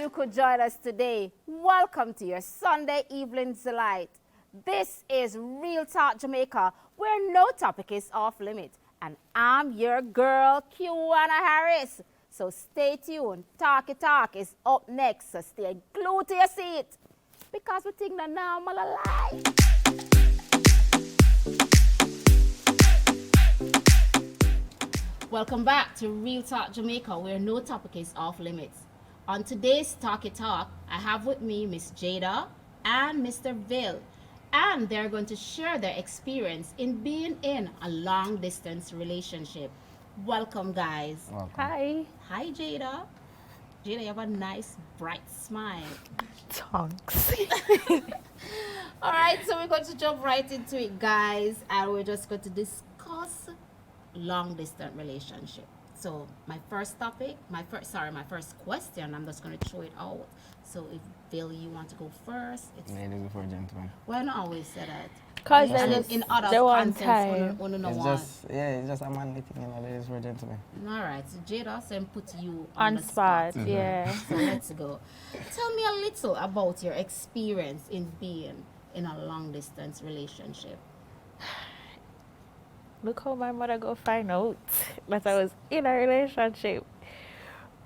you could join us today. Welcome to your Sunday evening delight. This is Real Talk Jamaica, where no topic is off limit. And I'm your girl, Quanna Harris. So stay tuned. Talk is up next, so stay glued to your seat. Because we think that now I'm alive. Welcome back to Real Talk Jamaica, where no topic is off limits. On today's Talk, I have with me Miss Jada and Mr. Bill, and they're going to share their experience in being in a long-distance relationship. Welcome, guys. Welcome. Hi. Hi, Jada. Jada, you have a nice, bright smile. Tonks. All right, so we're going to jump right into it, guys, and we're just going to discuss long-distance relationship. So my first topic, my first question, I'm just going to throw it out. So if Bill, you want to go first, it's Ladies before gentlemen. well, not always say that. Because In other the one contexts, time. It's just a manly thing, ladies before gentlemen. All right, so Jada, so put you On the spot, spot. yeah. So let's go. Tell me a little about your experience in being in a long-distance relationship. Look how my mother go find out that I was in a relationship.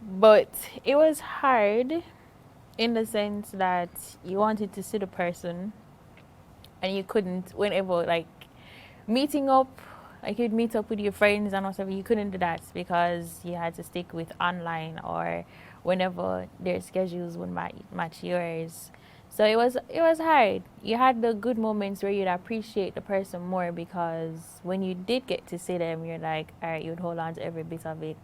But it was hard in the sense that you wanted to see the person and you couldn't whenever, like, meeting up, like you'd meet up with your friends and whatever, you couldn't do that because you had to stick with online or whenever their schedules would match yours. So it was hard. You had the good moments where you'd appreciate the person more because when you did get to see them, you're like, all right, you'd hold on to every bit of it.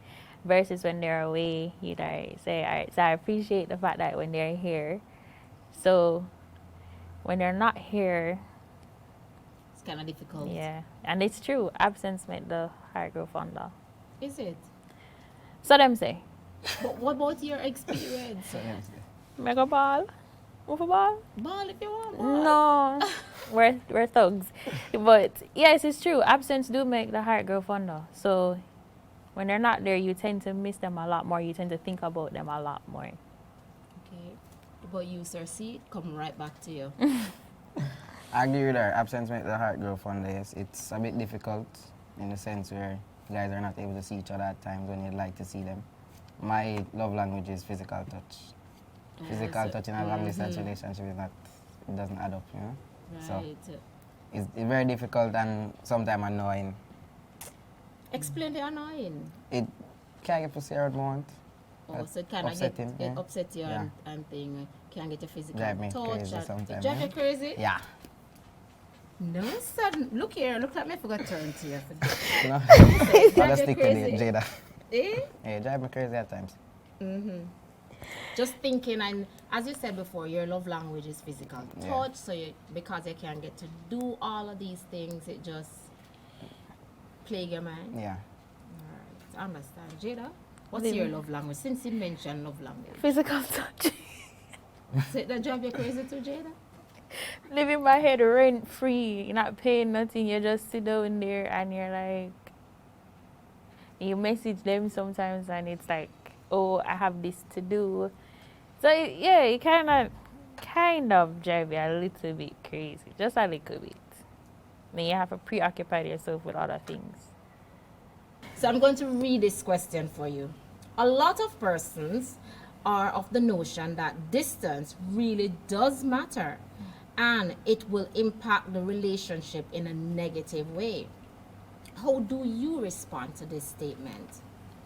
Versus when they're away, you'd say, all right, so I appreciate the fact that when they're here. So when they're not here, It's kind of difficult. yeah. And it's true, absence made the heart grow fonder. Is it? So them say, But what about your experience? So, yeah. make a ball. Move a ball? Ball if you want. Ball. No, we're thugs. But yes, it's true. Absence do make the heart grow fonder. So when they're not there, you tend to miss them a lot more. You tend to think about them a lot more. Okay. But you, Sir C, come right back to you. I agree with her. Absence makes the heart grow fonder. Yes, it's a bit difficult in the sense where you guys are not able to see each other at times when you'd like to see them. My love language is physical touch. Physical touch in a long distance relationship is not, it doesn't add up, you know? So Right. it's very difficult and sometimes annoying. Explain the annoying. It can't get pussy out more. Oh, so it kind of upsetting, get yeah. upset you Yeah. and thing. Can't get your physical Drive me touch. crazy sometimes, Drive you yeah. crazy? Yeah. No, son. Look here. Look like me forgot to turn to you. You know? Drive I'll just you stick to crazy. the Jada. Eh? Yeah, drive me crazy at times. Just thinking, and as you said before, your love language is physical Yeah. touch. So because you can't get to do all of these things, it just plague your mind. Yeah. Alright, I understand. Jada, what's your love language? Since you mentioned love language, Physical touch. so that drive you crazy too, Jada? Living my head rent free. You're not paying nothing. You just sit down there and you're like, you message them sometimes and it's like, oh, I have this to do. So yeah, it kind of drive you a little bit crazy, just a little bit. Then you have to preoccupy yourself with other things. So I'm going to read this question for you. A lot of persons are of the notion that distance really does matter and it will impact the relationship in a negative way. How do you respond to this statement?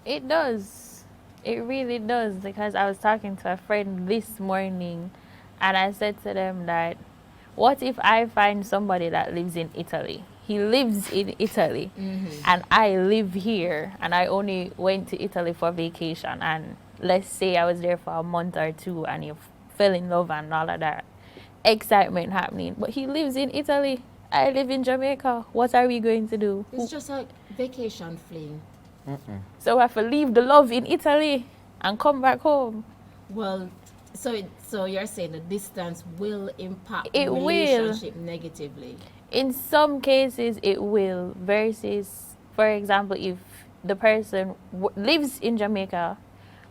It does. It really does, because I was talking to a friend this morning and I said to them that, what if I find somebody that lives in Italy? He lives in Italy and I live here and I only went to Italy for vacation, and let's say I was there for a month or two and you fell in love and all of that excitement happening, but he lives in Italy, I live in Jamaica. What are we going to do? It's just like vacation fling. So I have to leave the love in Italy and come back home. Well, so you're saying the distance will impact It the will. relationship negatively. In some cases, it will. Versus, for example, if the person lives in Jamaica,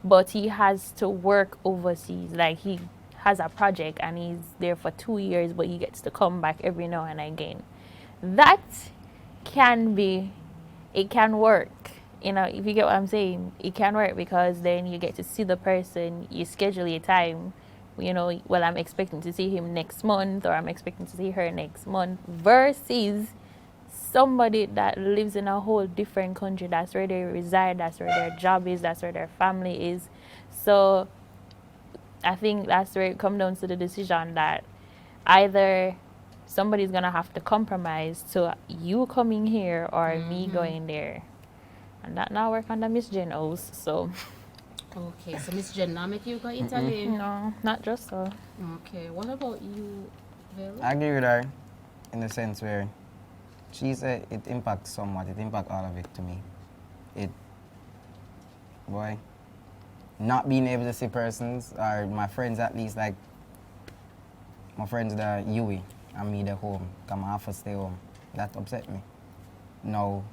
but he has to work overseas. Like he has a project and he's there for 2 years, but he gets to come back every now and again. That can be, it can work. You know, if you get what I'm saying, it can work because then you get to see the person, you schedule your time, you know, well, I'm expecting to see him next month or I'm expecting to see her next month, versus somebody that lives in a whole different country. That's where they reside, that's where their job is, that's where their family is. So I think that's where it comes down to the decision that either somebody's gonna have to compromise to you coming here or me going there. And that now work under Miss Jen house, so. Okay, so Miss Jen, now make you go Italy? No, not just so. Okay, what about you, Bill? I agree with her in the sense where she said it impacts somewhat. It impacts all of it to me. Not being able to see persons or my friends at least, like my friends that are Yui and me, they're home. Because I have to stay home. That upset me. Now,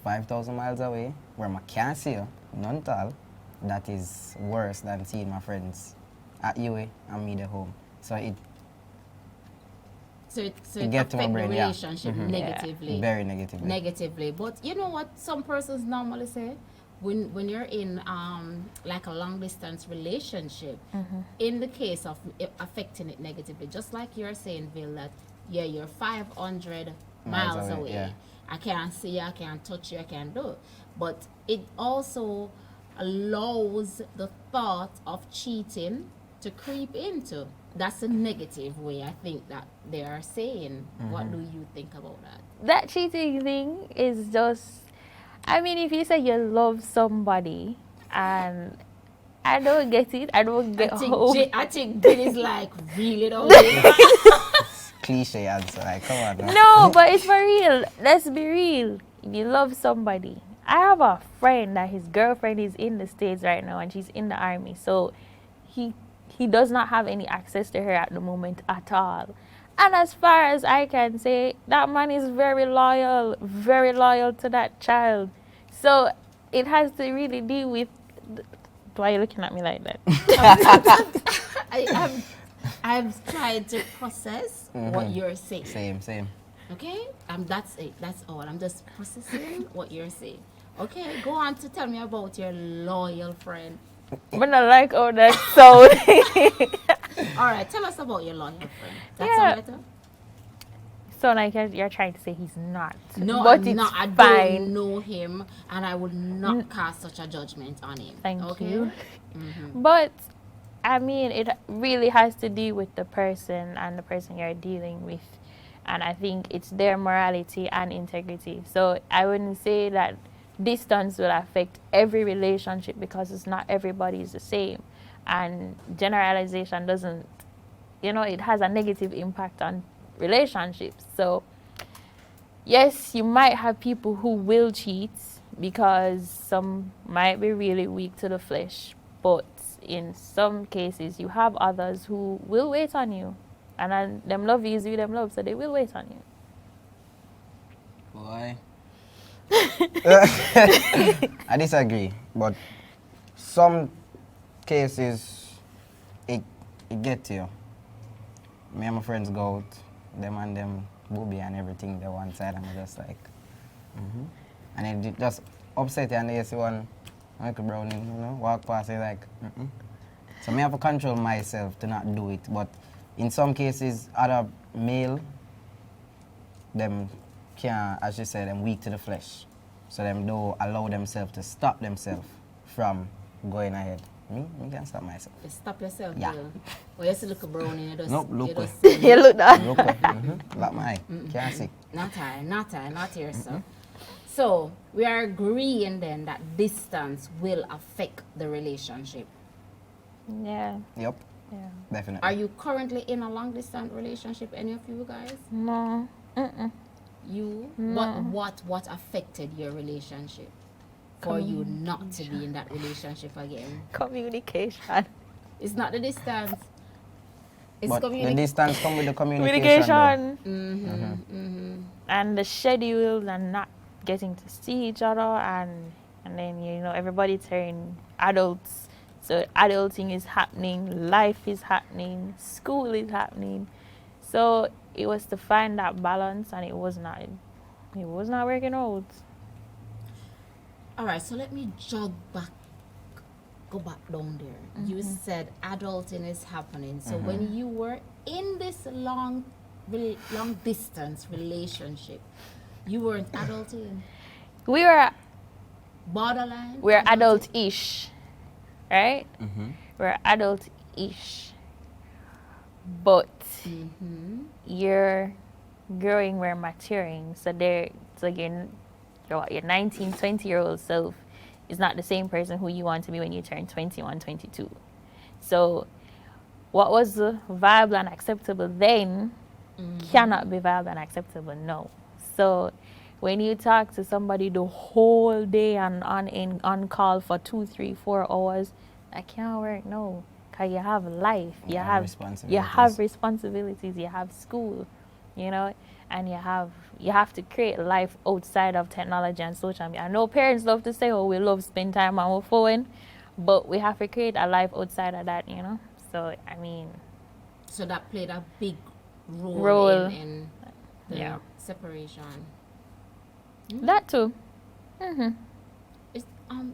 5,000 miles away, where I can't see you, none at all, that is worse than seeing my friends at UA and me there home. So it affects the relationship negatively. Yeah. Very negatively. Negatively. But you know what some persons normally say? When you're in like a long distance relationship, in the case of it affecting it negatively, just like you're saying, Bill, that you're 500 miles away. Yeah. I can't see you, I can't touch you, I can't do it. But it also allows the thought of cheating to creep into. That's a negative way, I think, that they are saying. What do you think about that? That cheating thing is just, I mean, if you say you love somebody and I don't get it, I don't get hope. I think Bill is like, really don't Cliche answer, like, come on now. No, but it's for real. Let's be real. If you love somebody. I have a friend that his girlfriend is in the States right now and she's in the army. So he does not have any access to her at the moment at all. And as far as I can say, that man is very loyal to that child. So it has to really deal with... Why are you looking at me like that? I've tried to process what you're saying. Same. Okay? That's it. That's all. I'm just processing what you're saying. Okay, go on to tell me about your loyal friend. But I like all that sound. All right, tell us about your loyal friend. That's Yeah. all better? So like you're trying to say he's not. No, but I'm it's not. I fine. don't know him, and I would not cast such a judgment on him. Thank okay? you. But I mean, it really has to do with the person and the person you're dealing with. And I think it's their morality and integrity. So I wouldn't say that distance will affect every relationship because it's not everybody is the same. And generalization doesn't, it has a negative impact on relationships. So yes, you might have people who will cheat because some might be really weak to the flesh. But in some cases, you have others who will wait on you. And then them love you, them love, so they will wait on you. Boy. I disagree, but some cases it get to you. Me and my friends go out, them and them booby and everything they one side, and I'm just like, and it just upset you, and they see one Michael Browning, walk past, they like, So me have to control myself to not do it, but in some cases, other male, them can, as you said, them weak to the flesh. So them don't allow themselves to stop themselves from going ahead. Me can stop myself. You stop yourself, Yeah. Bill. Well, you see look brown and you just... Nope, look away. You look that. Look up. Lock my eye. Can't see. Not here, sir. So, we are agreeing then that distance will affect the relationship. Yeah. Yep, Yeah. definitely. Are you currently in a long distance relationship, any of you guys? No. You? No. What affected your relationship for you not to be in that relationship again? Communication. It's not the distance. It's But the communication. distance come with the communication. Communication. And the schedules and not getting to see each other and then everybody turn adults So adulting is happening, life is happening, school is happening. So it was to find that balance, and it was not working out. All right, so let me go back down there. You said adulting is happening. So when you were in this long distance relationship, you weren't adulting. We were Borderline. we're adulting? adult-ish, right? We're adult-ish, but you're growing, we're maturing. So it's like your 19, 20-year-old self is not the same person who you want to be when you turn 21, 22. So what was viable and acceptable then cannot be viable and acceptable now. So when you talk to somebody the whole day and on call for 2, 3, 4 hours, that can't work, no. Because you have life, you have responsibilities, you have school, you know, and you have to create life outside of technology and social media. I know parents love to say, oh, we love spend time on our phone, but we have to create a life outside of that, you know. So I mean, so that played a big role in the separation. That too.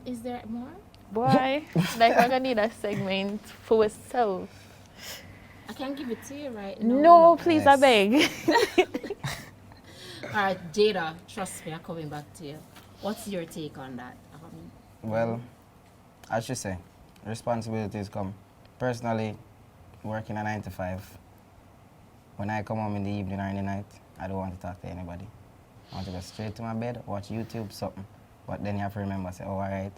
Is there more? Boy, like we're gonna need a segment for ourselves. I can't give it to you right No, now. please, Yes. I beg. All right, Jada, trust me, I'm coming back to you. What's your take on that? Well, I should say, responsibilities come. Personally, working a 9 to 5, when I come home in the evening or in the night, I don't want to talk to anybody. I want to go straight to my bed, watch YouTube, something. But then you have to remember, say, oh, all right,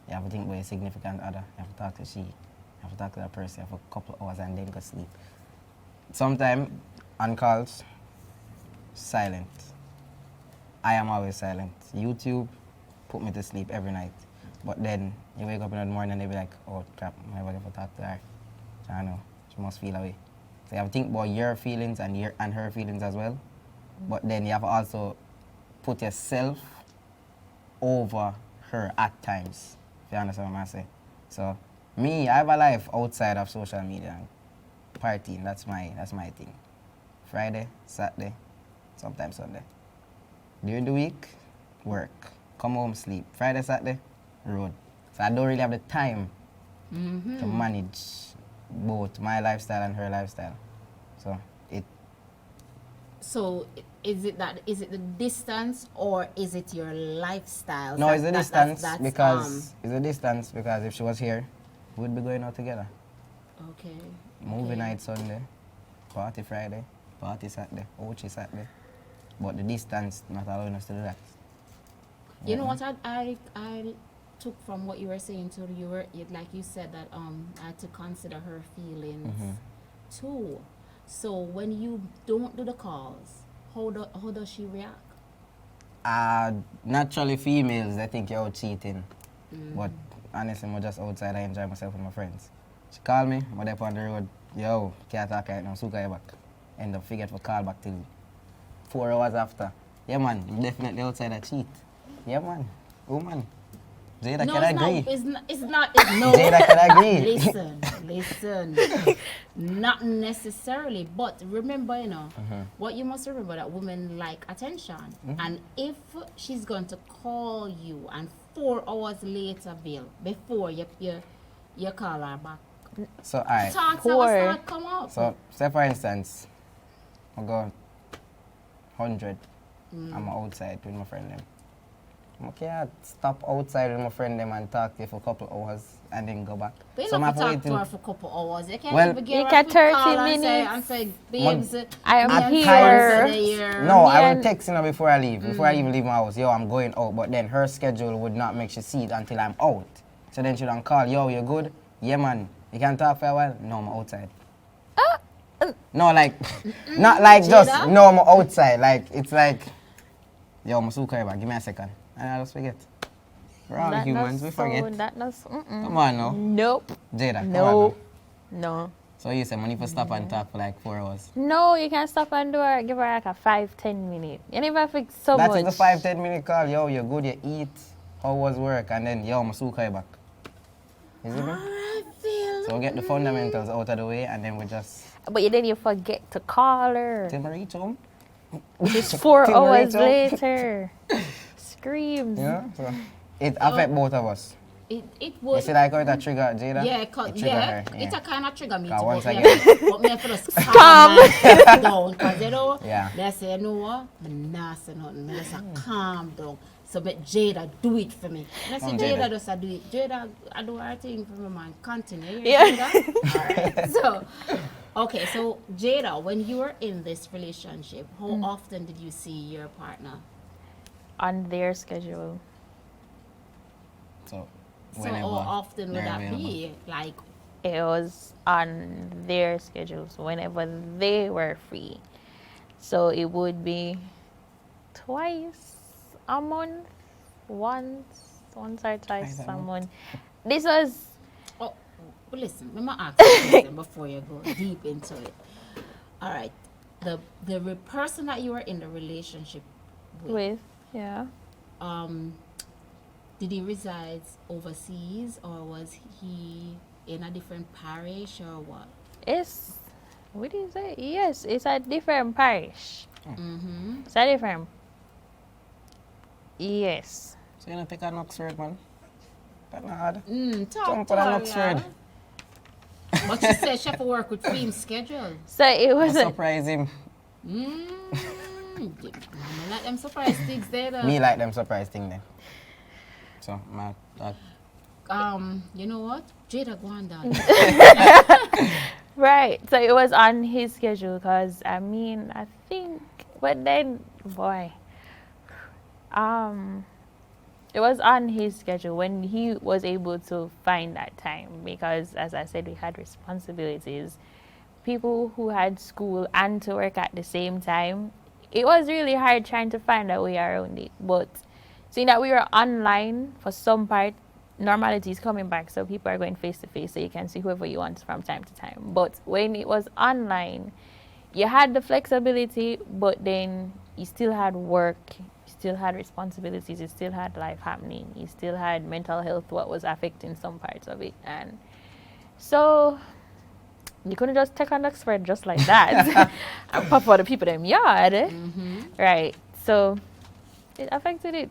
you have to think about your significant other. You have to talk to she. You have to talk to that person for a couple of hours and then go sleep. Sometimes, on calls, silent. I am always silent. YouTube put me to sleep every night. But then you wake up in the morning and they be like, oh crap, I never get to talk to her. So I know, she must feel away. So you have to think about your feelings and her feelings as well. But then you have to also put yourself over her at times. If you understand what I'm saying. So me, I have a life outside of social media. Partying, that's my thing. Friday, Saturday, sometimes Sunday. During the week, work. Come home, sleep. Friday, Saturday, road. So I don't really have the time to manage both my lifestyle and her lifestyle. So is it the distance or is it your lifestyle? No, it's a distance because if she was here, we'd be going out together. Okay. Movie night Sunday, party Friday, party Saturday, Ochi Saturday. But the distance not allowing us to do that. You know what I took from what you were saying too. Like you said that I had to consider her feelings too. So when you don't do the calls, how does she react? Naturally females, they think you're out cheating. But honestly, I'm just outside, I enjoy myself with my friends. She called me, I'm up on the road, yo, can't talk right now, suka you back. End up forget to call back till 4 hours after. Yeah man, I'm definitely outside I cheat. Yeah man, woman. Jada can agree. It's not. Jada can agree. Listen. Not necessarily, but remember, what you must remember that women like attention. And if she's going to call you and 4 hours later, Bill, before you call her back, So, alright. thoughts start come up. So, say for instance, I go 100. I'm outside with my friend them. I can't stop outside with my friend them and talk to you for a couple hours and then go back. But you so don't talk to her for a couple hours. You can't even get you her can a 30 call minutes. and say, babes, I am I'm here. No, I will text her before I leave. Before I even leave my house, yo, I'm going out. But then her schedule would not make she see it until I'm out. So then she don't call, yo, you good? Yeah, man. You can talk for a while? No, I'm outside. No, like, not like just, no, I'm outside. Like, it's like, yo, I'm so back. Give me a second. And I just forget. We're all humans, we forget. Come on now. Nope. Jada, come No. on now. No. So you say money for stop and talk for like 4 hours? No, you can stop and give her like a 5-10 minute. You never fix so That much. is the 5-10 minute call. Yo, you're good, you eat. How was work? And then, yo, I'm so back. Is it me? So we get the fundamentals out of the way, and then we just... But then you forget to call her. Till we reach home. It's 4 Till we hours reach home. later. Screams. Yeah, so it affect both of us. It You was. see like how it a trigger Jada? Yeah, It trigger her. it a kind of trigger me too. Cause once But again- but me have to just calm myself down, cause you know, Yeah. they say, you know what, me not say nothing, me just a calm down. So make Jada do it for me. And I say, Come, Jada Jada. just a do it. Jada, I do her thing for me, man. Continue. You Yeah. hear that? Alright. So, okay, so Jada, when you were in this relationship, how often did you see your partner? On their schedule. So, So whenever how often would they're that available. be? Like, It was on their schedules whenever they were free. So it would be twice a month, once or twice Twice a a month. month. This was oh, well, listen, let me ask you a question before you go deep into it. All right, the person that you were in the relationship with, yeah. did he reside overseas or was he in a different parish or what? It's what do you say? Yes, it's a different parish. Mm-hmm. It's a different. Yes. So you know take an Oxford, man? That's not hard. Talk Jump to on an her, Oxford. yeah. But she said she have to work with film schedule. So it I was a, surprise him. Let them surprise things there. though. Me like them surprise thing then. So, that You know what? Jada, go on down. right. So it was on his schedule because I mean I think, but then boy, it was on his schedule when he was able to find that time because, as I said, we had responsibilities. People who had school and to work at the same time, it was really hard trying to find a way around it. But seeing that we were online for some part, normality is coming back, so people are going face to face, so you can see whoever you want from time to time. But when it was online, you had the flexibility, but then you still had work, you still had responsibilities, you still had life happening, you still had mental health, what was affecting some parts of it. And so you couldn't just take an Oxford just like that and pop out the people them yard. Right. So it affected it.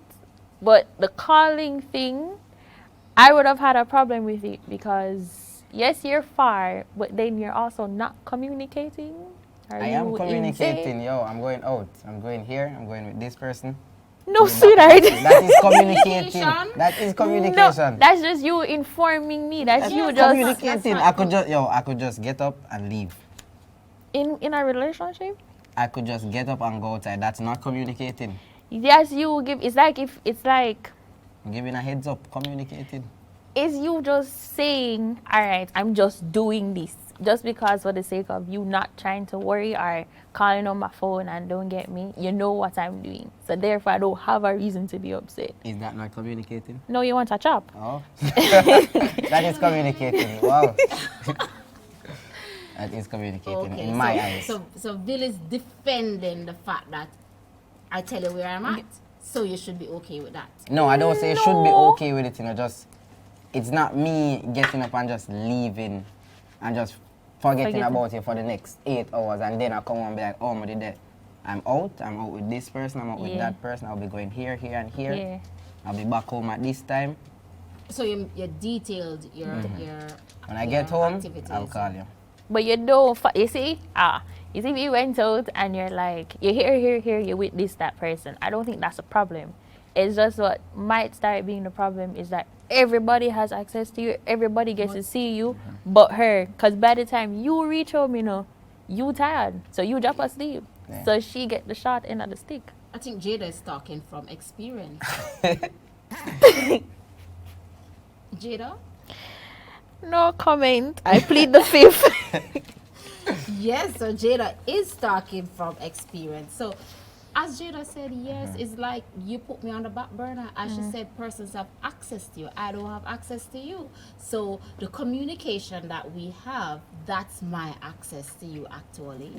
But the calling thing, I would have had a problem with it because yes, you're far, but then you're also not communicating. Are I am you communicating, insane? yo. I'm going out. I'm going here. I'm going with this person. No, sweetheart. That is communicating. Communication? That is No, communication. that's just you informing me. That's you Yes, just Communicating. That's I could just, I could just get up and leave. in a relationship. I could just get up and go outside. That's not communicating. Yes, you give. It's like if it's like I'm giving a heads up. Communicating. is you just saying, all right, I'm just doing this just because for the sake of you not trying to worry or calling on my phone and don't get me. You know what I'm doing, so therefore I don't have a reason to be upset. Is that not communicating? No, you want a chop? Oh. That is communicating. Wow. That is communicating in my eyes. So Bill is defending the fact that I tell you where I'm at, so you should be okay with that. No, I don't say you should be No. okay with it, just it's not me getting up and just leaving and just forgetting about you for the next 8 hours and then I come and be like, oh, I did that. I'm out with this person, I'm out with that person, I'll be going here, here, and here. Yeah. I'll be back home at this time. So you detailed your When I get home, activities. I'll call you. But you don't. You see, if you went out and you're like, you're here, you're with that person. I don't think that's a problem. It's just what might start being the problem is that everybody has access to you, everybody gets to see you, but her. Because by the time you reach home, you tired, so you drop asleep. Yeah. So she get the short end of the stick. I think Jada is talking from experience. Jada? No comment. I plead the fifth. Yes, so Jada is talking from experience. So, as Jada said, yes, it's like you put me on the back burner. As she said, persons have access to you. I don't have access to you. So, the communication that we have, that's my access to you, actually.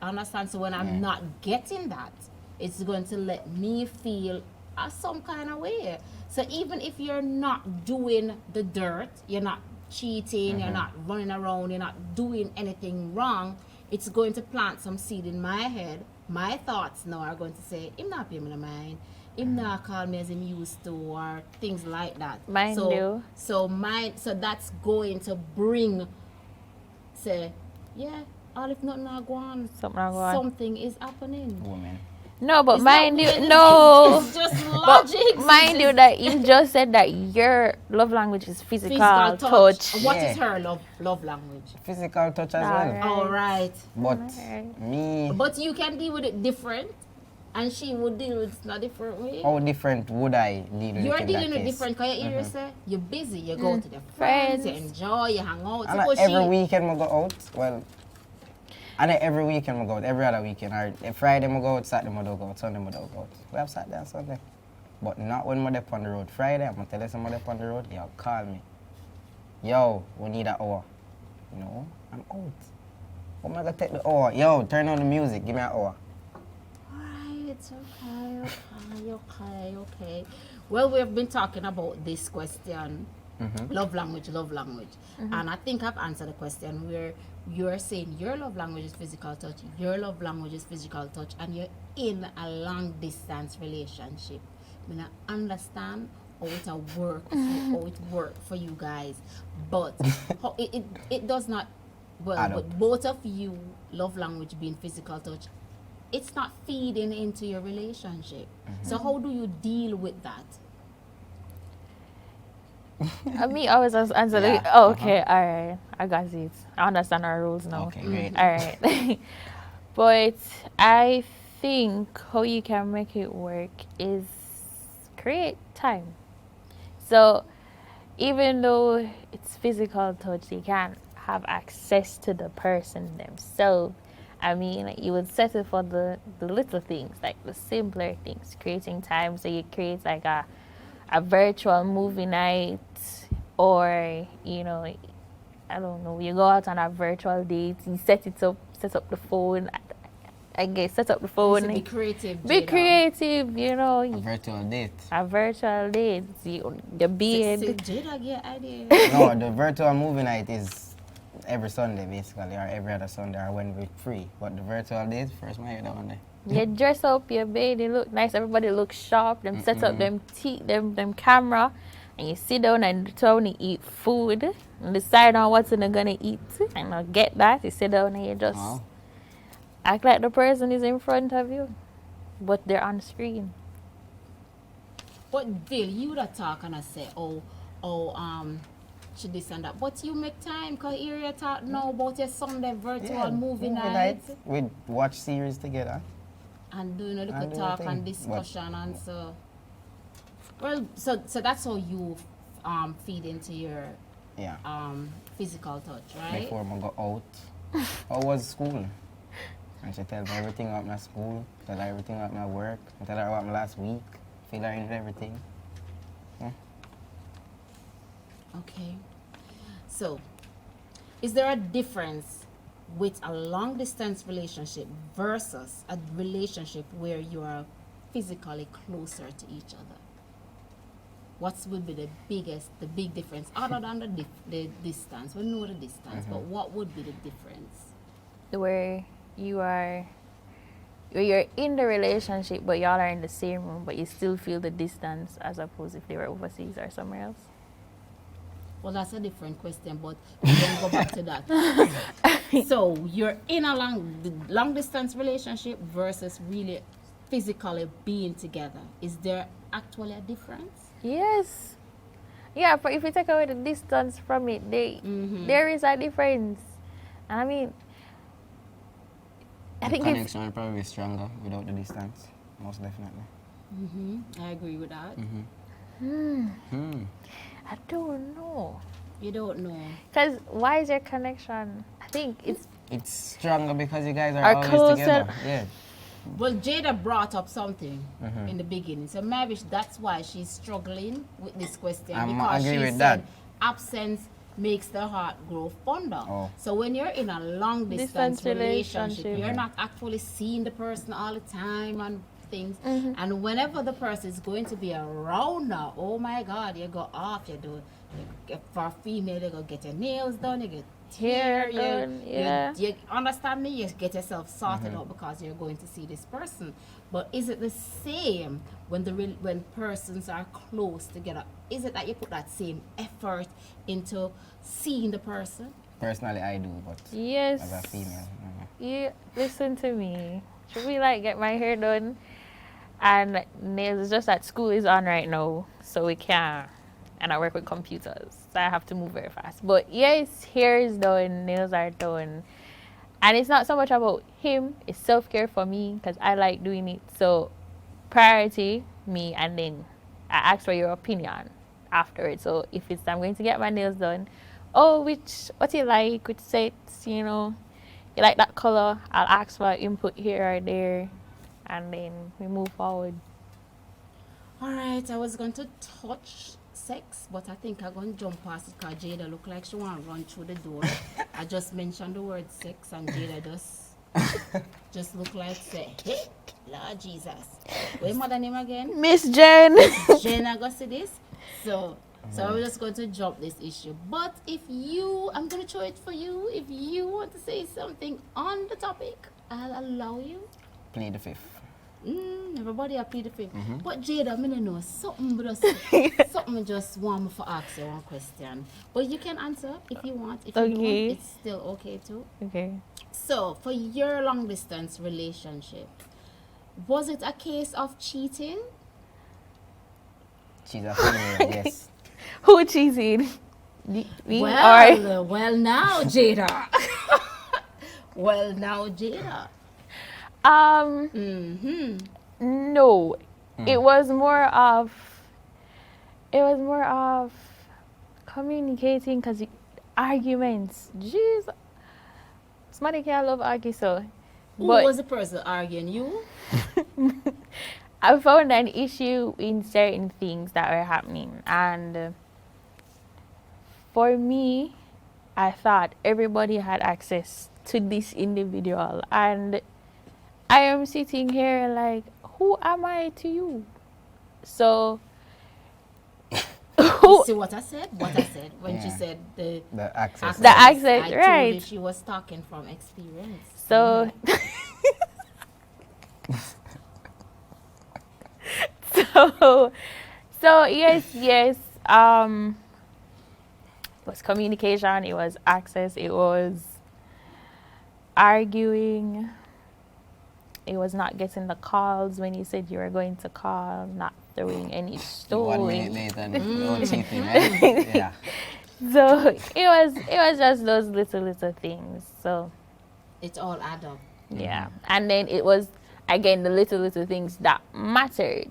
Understand? So, when I'm not getting that, it's going to let me feel some kind of way. So, even if you're not doing the dirt, you're not cheating, you're not running around, you're not doing anything wrong, it's going to plant some seed in my head. My thoughts now are going to say, him not pay me no mind, him not call me as him used to, or things like that. Mine do. So that's going to bring, say, yeah, all if nothing not go on, something is happening. Woman. No, but It's mind not you, women, no. it's just But logic. mind you that you just said that your love language is physical touch. What is her love language? Physical touch as Alright. well. All right. But Alright. me, But you can deal with it different, and she would deal with it in a different way. how different would I deal with You're it in dealing that with case? different, because you say you're busy, you go to the friends, you enjoy, you hang out. And Suppose every she- weekend I go out. Well, and every weekend I go out. Every other weekend. Or Friday I go out, Saturday I don't go out, Sunday I don't go out. We have Saturday and Sunday. But not when I'm on the road. Friday, I'm going to tell you somebody on the road, yo, call me. Yo, we need an hour. No, I'm out. How am I going to take the hour? Yo, turn on the music, give me an hour. Alright, okay. Well, we have been talking about this question, love language. And I think I've answered the question where you're saying your love language is physical touch, your love language is physical touch, and you're in a long distance relationship. I mean, I understand how it work for you guys, but it does not, well, with both of you love language being physical touch, it's not feeding into your relationship. So how do you deal with that? Me always answer Yeah. oh, okay, alright, I got it. I understand our rules now. Okay, great. Alright. But I think how you can make it work is create time. So even though it's physical touch, you can't have access to the person themselves. I mean, you would settle for the little things, like the simpler things, creating time. So you create like a virtual movie night, or, you know, I don't know, you go out on a virtual date, you set up the phone, I guess, set up the phone. So be creative. Be Jada. creative, you know. A virtual date. A virtual date, the beard. Jada get idea. No, the virtual movie night is every Sunday basically, or every other Sunday, or when we're free. But the virtual date, first my head on there. You dress up your bed, you look nice, everybody looks sharp, them set up them them camera, and you sit down and determine to eat food and decide on what you're gonna eat. And I'll get that, you sit down and you just act like the person is in front of you, but they're on screen. But Bill, you that talk and I say, should this and that. But you make time, because here you talk now about your Sunday virtual movie night. We'd watch series together. And doing a little And do talk the and thing. discussion and so. Well, so that's how you feed into your physical touch, right? Before I go out. How was school? And she tells me everything about my school, tell her everything about my work, and tell her about my last week, fill her in with everything. Yeah. Okay. So, is there a difference with a long distance relationship versus a relationship where you are physically closer to each other? What would be the big difference, other than the distance? We know the distance, but what would be the difference? Where you're in the relationship, but y'all are in the same room, but you still feel the distance, as opposed if they were overseas or somewhere else. Well, that's a different question, but we can go back to that. So you're in a long distance relationship versus really physically being together. Is there actually a difference? Yes. Yeah, but if you take away the distance from it, there is a difference. I mean, I think the connection would probably be stronger without the distance, most definitely. I agree with that. I don't know. You don't know. Because why is your connection? I think It's stronger because you guys are Are always closer. together. Yeah. Well, Jada brought up something in the beginning, so maybe that's why she's struggling with this question, because agree she with said that. absence makes the heart grow fonder. Oh. So when you're in a long distance relationship, you're not actually seeing the person all the time and things, and whenever the person is going to be around now, oh my God, you go off, you do For a female, you go get your nails done, you get Hair you, done, yeah. you understand me? You get yourself sorted out because you're going to see this person. But is it the same when when persons are close together? Is it that you put that same effort into seeing the person? Personally, I do, but Yes. as a female, Yeah, listen to me. Should we like get my hair done? And nails, it's just that school is on right now, so we can't. And I work with computers, so I have to move very fast. But yes, hair is done, nails are done. And it's not so much about him, it's self-care for me because I like doing it. So priority, me, and then I ask for your opinion afterwards. So if it's I'm going to get my nails done, oh, what you like, which sets, you like that color, I'll ask for input here or there, and then we move forward. All right, I was going to touch sex, but I think I'm going to jump past it because Jada look like she want to run through the door. I just mentioned the word sex and Jada just look like say, hey, Lord Jesus. What's your mother name again? Miss Jen. Jen, I got to see this. So I'm just going to drop this issue. But I'm going to show it for you. If you want to say something on the topic, I'll allow you. plead the fifth. Everybody plead the fifth. But Jada, I don't know, something just want me to ask you one question. But you can answer if you want. If you don't, it's still okay too. Okay. So, for your long distance relationship, was it a case of cheating? She's a female, yes. Who cheated? Me Well, now, Jada. Well, now, Jada. No. It was more of communicating because arguments. Jeez. Somebody can't love argue so. Who was the person arguing? You? I found an issue in certain things that were happening, and for me, I thought everybody had access to this individual, and I am sitting here like, who am I to you? So, you see what I said? When she said the access. The access, I right? told you she was talking from experience. So, so yes. It was communication. It was access. It was arguing. It was not getting the calls when you said you were going to call. Not throwing any stone. 1 minute later, and no cheating, right? Yeah. So it was just those little things. So It all add up. yeah, and then it was again the little things that mattered.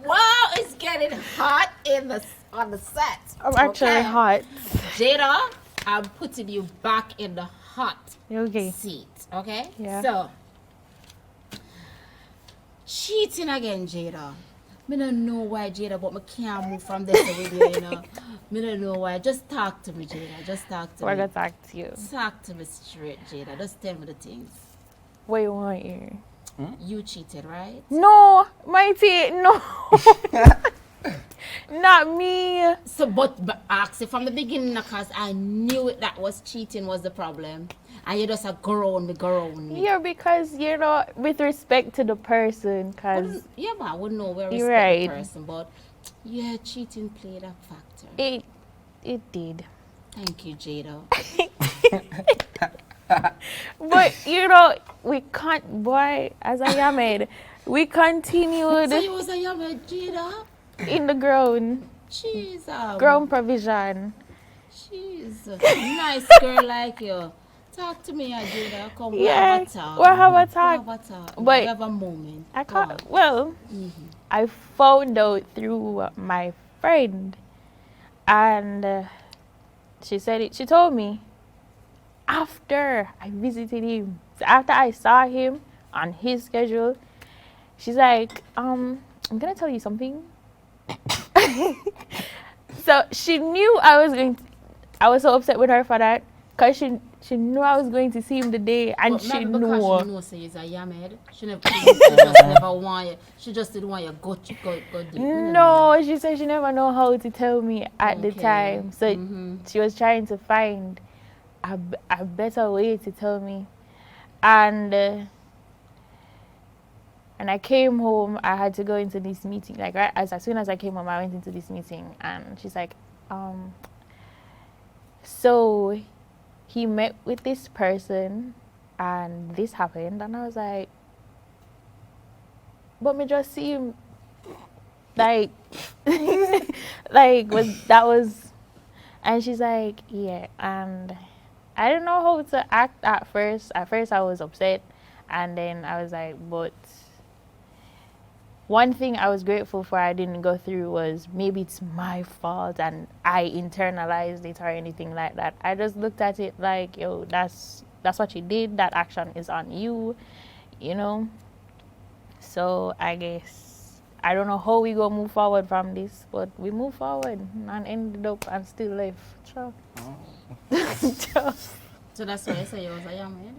Wow, it's getting hot on the set. I'm actually hot. Jada, I'm putting you back in the hot Okay. seat. Okay? Yeah. So, cheating again, Jada. Me don't know why, Jada, but me can't move from this with you, you know. Me don't know why. Just talk to me, Jada. Just talk to We're me. gonna talk to you. Talk to me straight, Jada. Just tell me the things. What you want here? You cheated, right? No, Mighty, no. Not me. So, but ask it from the beginning, because I knew it, that was cheating was the problem. And you just a grown me. Yeah, because with respect to the person, cause Yeah, but I wouldn't know where You're respect right. the person. But yeah, cheating played a factor. it did. Thank you, Jada. But we can't. Boy, as I am, we continued So you was a young Jada? in the ground Jeez. provision. Jeez. Nice girl like you. Talk to me, Jada. Come, Yeah, we have a talk. we'll have a We talk. have a talk. But we have a moment. I Go on. can't. Well, I found out through my friend, and she said it. She told me after I visited him. So after I saw him on his schedule, she's like, I'm gonna tell you something. So she knew I was so upset with her for that. Because she knew I was going to see him the day, and But she maybe knew. because she knows say he's a yamhead. She just never want you. She just didn't want you go deep. No, she said she never know how to tell me at the Okay. time. So she was trying to find a better way to tell me. And I came home, I had to go into this meeting. Like right as soon as I came home, I went into this meeting, and she's like, so he met with this person and this happened, and I was like, but me just see him like was, and she's like, yeah, and I didn't know how to act at first. At first I was upset, and then I was like, but one thing I was grateful for I didn't go through was maybe it's my fault and I internalized it or anything like that. I just looked at it like, yo, that's what you did. That action is on you, you know. So I guess I don't know how we gonna move forward from this, but we move forward and ended up and still live. Sure. Sure. So that's why I say you was a yamhead.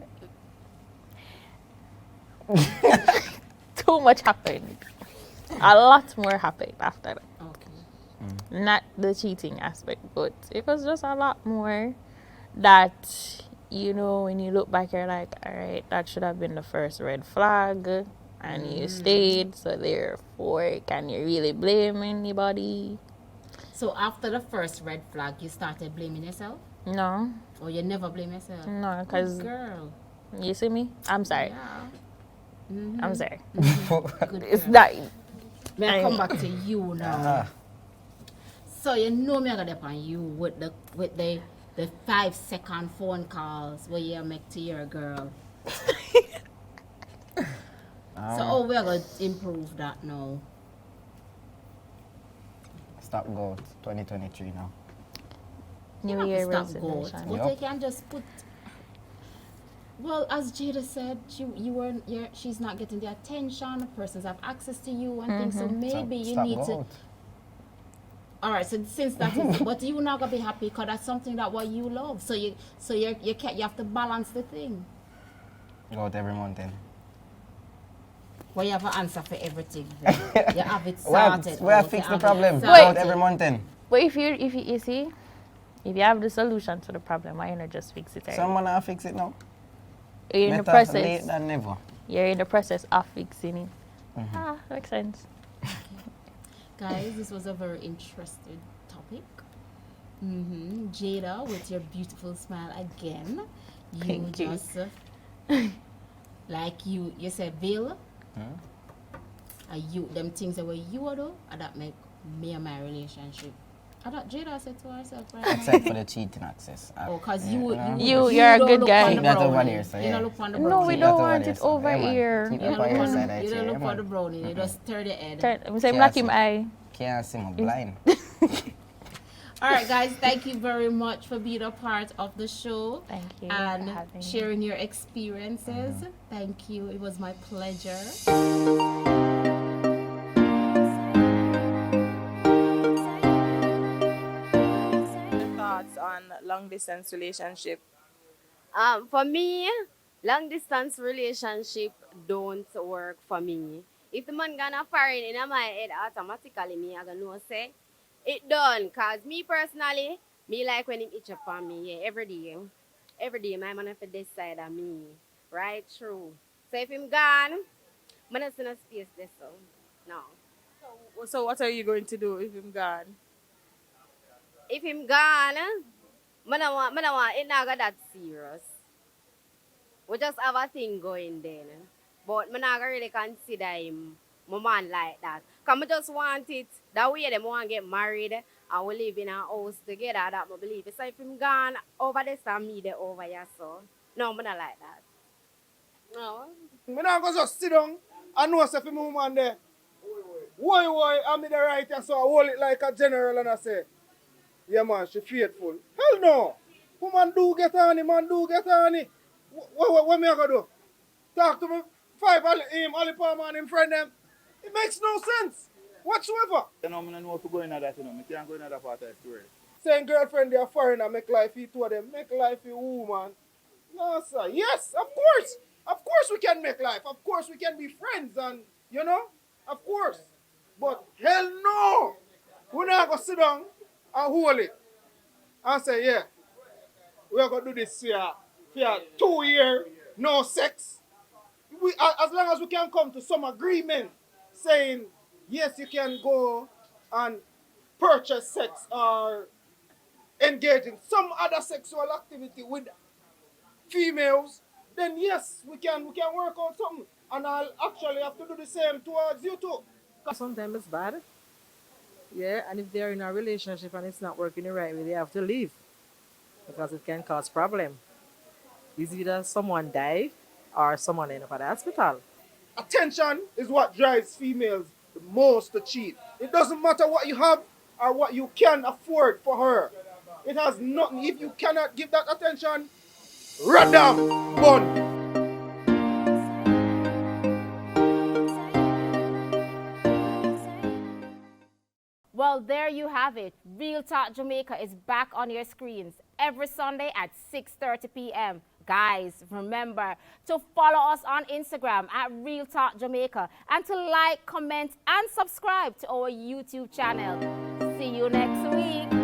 Too much happened. A lot more happened after that. Okay. Not the cheating aspect, but it was just a lot more that, you know, when you look back, you're like, all right, that should have been the first red flag, and you stayed, so therefore, can you really blame anybody? So after the first red flag, you started blaming yourself? No, Or you never blame yourself? no, because Girl. you see me? I'm sorry. Yeah. I'm sorry. Good It's girl. not. May I come back to you now? So you know me I got up on you with the 5-second phone calls where you make to your girl. So how we are gonna improve that now? Stop goat 2023 now. New Year Stop resolution. goat. But they can just put. Well, as Jada said, she's not getting the attention. Persons have access to you and things. So maybe you Stop need goat. to. All right. So since that is, but you not gonna be happy because that's something that what you love. So you have to balance the thing. Goat every month then. Well, you have an answer for everything. You have it sorted. We have fixed the problem. sorted. Goat every month then. But if you see, if you have the solution to the problem, why you not just fix it? Someone will fix it now. You're in the Better process. late than never. You're in the process of fixing it. Makes sense. Guys, this was a very interesting topic. Jada, with your beautiful smile again. Thank you. Just, like you said, Bill. You them things that were you do, and that make me and my relationship. I thought Jada said to herself, right? Except for the cheating access. Because You're a don't good look guy. on the Keep that over brownie. there, so You yeah. don't look on the No, brownie. we Keep don't that want over it there, so, over yeah, man. here. Keep You that don't over your look side, on, I you say, don't yeah, look on the man. brownie. You just turn the head. I'm saying black him eye. Can't see my blind. All right, guys, thank you very much for being a part of the show. Thank you for And having me. sharing your experiences. Thank you. It was my pleasure. Thoughts on long distance relationship? For me, long distance relationship don't work for me. If the man gonna foreign in my head, automatically me I gonna know say it done. Cause me personally, me like when him itch up on me, yeah, every day. Every day my man have to decide on me. Right? True. So if him gone, man has no space there so. No. So what are you going to do if I'm gone? If him gone, man I want it not got that serious. We just have a thing going then. But me not really consider him my man like that. Because I just want it that way them want to get married and we live in a house together that I believe. So if him gone over this and me there over here so. No, me not like that. No. Me not go just sit down and know say for me woman there. Why, I'm in the right here, so I hold it like a general and I say, yeah man, she faithful. Hell no. Woman do get on it, man do get on it. What me I gonna do? Talk to me 5 him, Ali Palmer and him friend them. It makes no sense whatsoever. You know, I don't know if we go into that, you know. I can't go into that part of the story. saying girlfriend they are foreigner, make life for two of them. Make life for who, man? No, sir. Yes, of course. Of course we can make life. Of course we can be friends and, you know, of course. But hell no! We're not going to sit down and hold it and say, yeah, we're going to do this for 2 years, no sex. As long as we can come to some agreement saying, yes, you can go and purchase sex or engage in some other sexual activity with females, then yes, we can work on something. And I'll actually have to do the same towards you too. Sometimes it's bad. Yeah, and if they're in a relationship and it's not working the right way, they have to leave because it can cause problem. It's either someone die or someone end up at the hospital. Attention is what drives females the most to cheat. It doesn't matter what you have or what you can afford for her. It has nothing. If you cannot give that attention, radam, bun. Well, there you have it. Real Talk Jamaica is back on your screens every Sunday at 6:30 p.m. Guys, remember to follow us on Instagram at Real Talk Jamaica and to like, comment, and subscribe to our YouTube channel. See you next week.